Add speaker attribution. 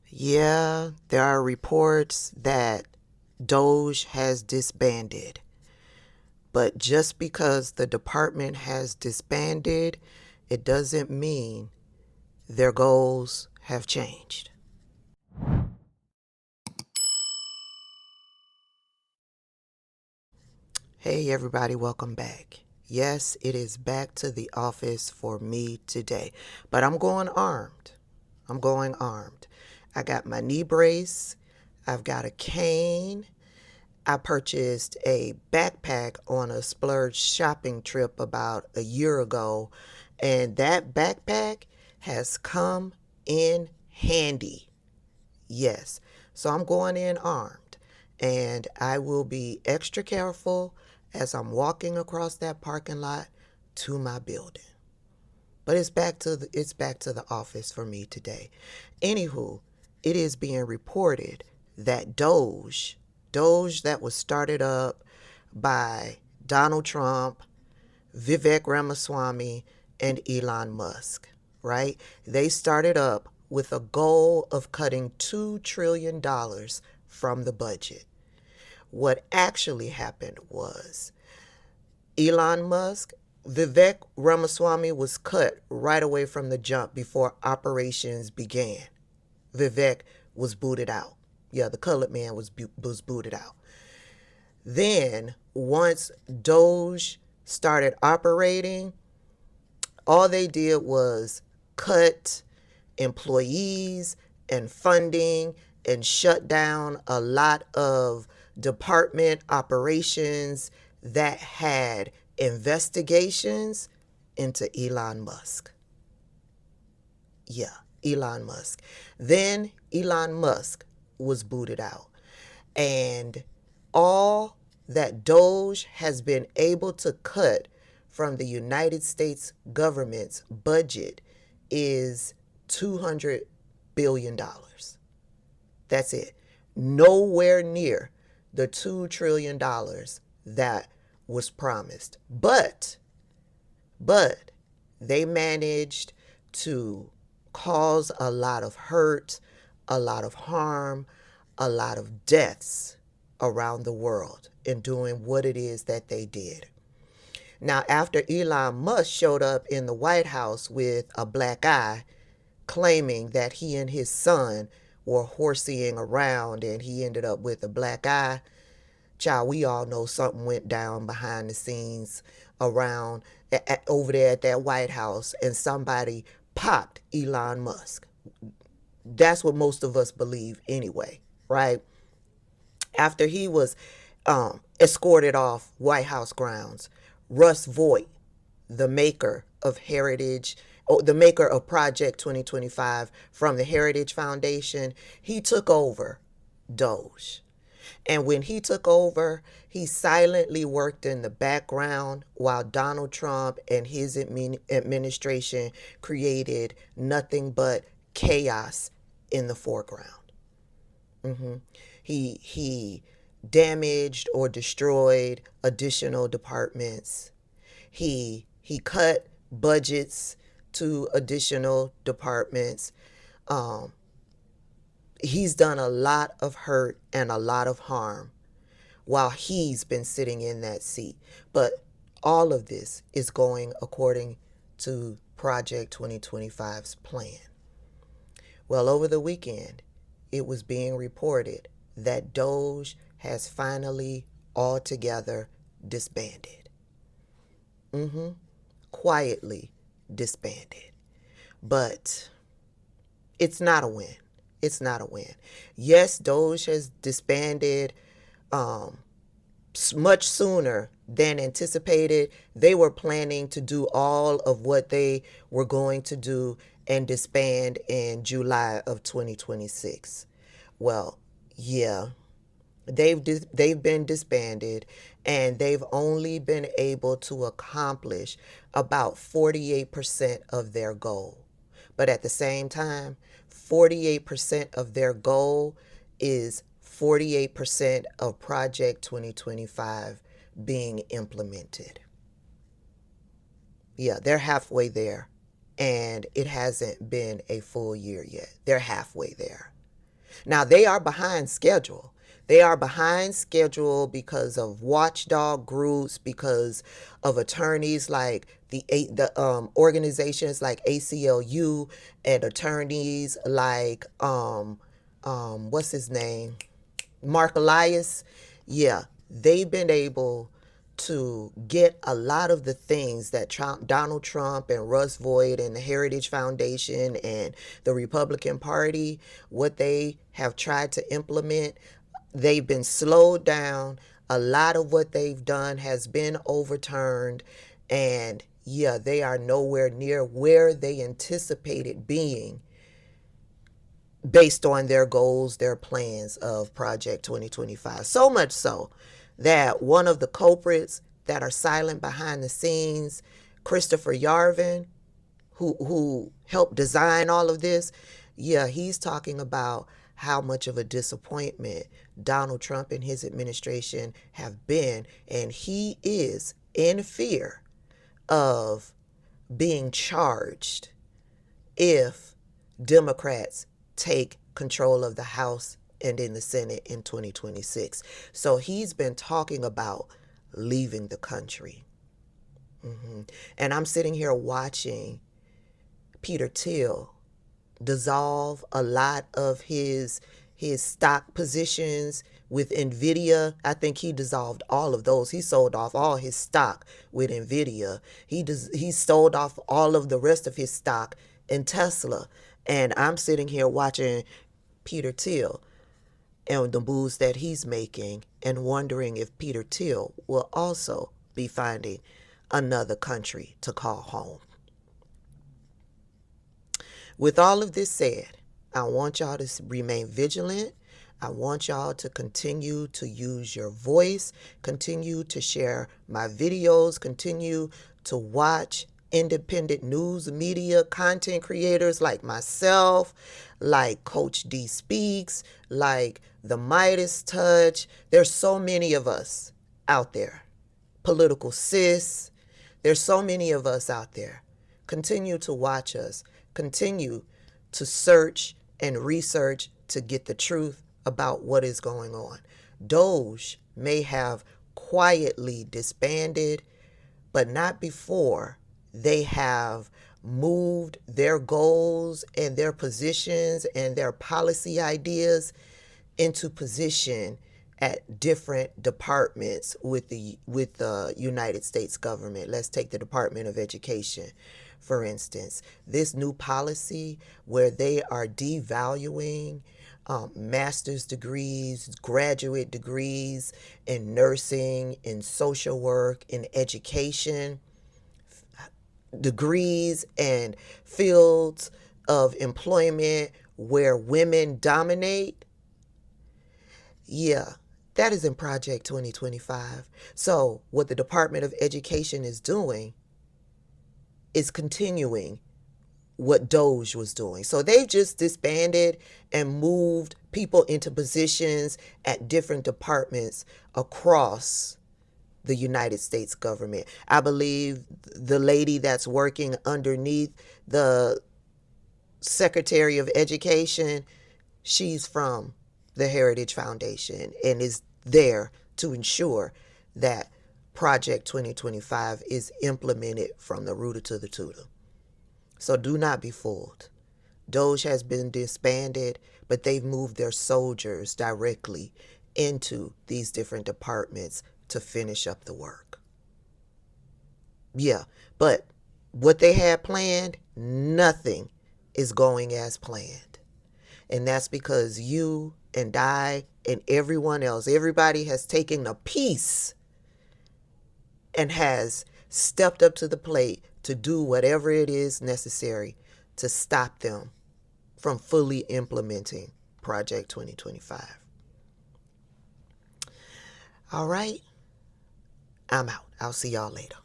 Speaker 1: Yeah, there are reports that DOGE has disbanded. But just because the department has disbanded, it doesn't mean their goals have changed. Hey, everybody, welcome back. Yes, it is back to the office for me today, but I'm going armed. I'm going armed. I got my knee brace, I've got a cane. I purchased a backpack on a splurge shopping trip about a year ago, and that backpack has come in handy. Yes. So I'm going in armed, and I will be extra careful as I'm walking across that parking lot to my building. But it's back to the office for me today. Anywho, it is being reported that Doge that was started up by Donald Trump, Vivek Ramaswamy, and Elon Musk, right? They started up with a goal of cutting $2 trillion from the budget. What actually happened was Elon Musk, Vivek Ramaswamy was cut right away from the jump before operations began. Vivek was booted out. Yeah, the colored man was booted out. Then, once Doge started operating, all they did was cut employees and funding and shut down a lot of department operations that had investigations into Elon Musk. Yeah, Elon Musk. Then Elon Musk was booted out. And all that Doge has been able to cut from the United States government's budget is $200 billion. That's it. Nowhere near the $2 trillion that was promised. But they managed to cause a lot of hurt, a lot of harm, a lot of deaths around the world in doing what it is that they did. Now, after Elon Musk showed up in the White House with a black eye, claiming that he and his son were horseying around and he ended up with a black eye, child, we all know something went down behind the scenes around over there at that White House, and somebody popped Elon Musk. That's what most of us believe anyway, right? After he was escorted off White House grounds, Russ Voigt, the maker of the maker of Project 2025 from the Heritage Foundation, he took over Doge. And when he took over, he silently worked in the background while Donald Trump and his administration created nothing but chaos in the foreground. Mm-hmm. He damaged or destroyed additional departments. He cut budgets to additional departments. Um, he's done a lot of hurt and a lot of harm while he's been sitting in that seat. But all of this is going according to Project 2025's plan. Well, over the weekend, it was being reported that Doge has finally altogether disbanded. Mm-hmm. Quietly disbanded. But it's not a win. It's not a win. Yes, Doge has disbanded um, much sooner than anticipated. They were planning to do all of what they were going to do and disband in July of 2026. Well, yeah, they've been disbanded, and they've only been able to accomplish about 48% of their goal. But at the same time, 48% of their goal is 48% of Project 2025 being implemented. Yeah, they're halfway there, and it hasn't been a full year yet. They're halfway there. Now, they are behind schedule. They are behind schedule because of watchdog groups, because of attorneys like the organizations like ACLU, and attorneys like what's his name, Mark Elias. Yeah, they've been able to get a lot of the things that Donald Trump and Russ Voigt and the Heritage Foundation and the Republican Party, what they have tried to implement, they've been slowed down. A lot of what they've done has been overturned. And yeah, they are nowhere near where they anticipated being based on their goals, their plans of Project 2025. So much so that one of the culprits that are silent behind the scenes, Christopher Yarvin, who helped design all of this, yeah, he's talking about how much of a disappointment Donald Trump and his administration have been, and he is in fear of being charged if Democrats take control of the House and in the Senate in 2026. So he's been talking about leaving the country. And I'm sitting here watching Peter Thiel dissolve a lot of his stock positions with Nvidia. I think he dissolved all of those. He sold off all his stock with Nvidia. He sold off all of the rest of his stock in Tesla. And I'm sitting here watching Peter Thiel and the moves that he's making and wondering if Peter Thiel will also be finding another country to call home. With all of this said, I want y'all to remain vigilant. I want y'all to continue to use your voice, continue to share my videos, continue to watch independent news media content creators like myself, like Coach D Speaks, like the Midas Touch. There's so many of us out there. Political Sis. There's so many of us out there. Continue to watch us. Continue to search and research to get the truth about what is going on. DOGE may have quietly disbanded, but not before they have moved their goals and their positions and their policy ideas into position at different departments with the United States government. Let's take the Department of Education, for instance. This new policy where they are devaluing master's degrees, graduate degrees in nursing, in social work, in education, degrees and fields of employment where women dominate. Yeah, that is in Project 2025. So what the Department of Education is doing is continuing what DOGE was doing. So they've just disbanded and moved people into positions at different departments across the United States government. I believe the lady that's working underneath the Secretary of Education, she's from the Heritage Foundation and is there to ensure that Project 2025 is implemented from the rooter to the tutor. So do not be fooled. DOGE has been disbanded, but they've moved their soldiers directly into these different departments to finish up the work. Yeah, but what they had planned, nothing is going as planned. And that's because you and I and everyone else, everybody has taken a piece and has stepped up to the plate to do whatever it is necessary to stop them from fully implementing Project 2025. All right, I'm out. I'll see y'all later.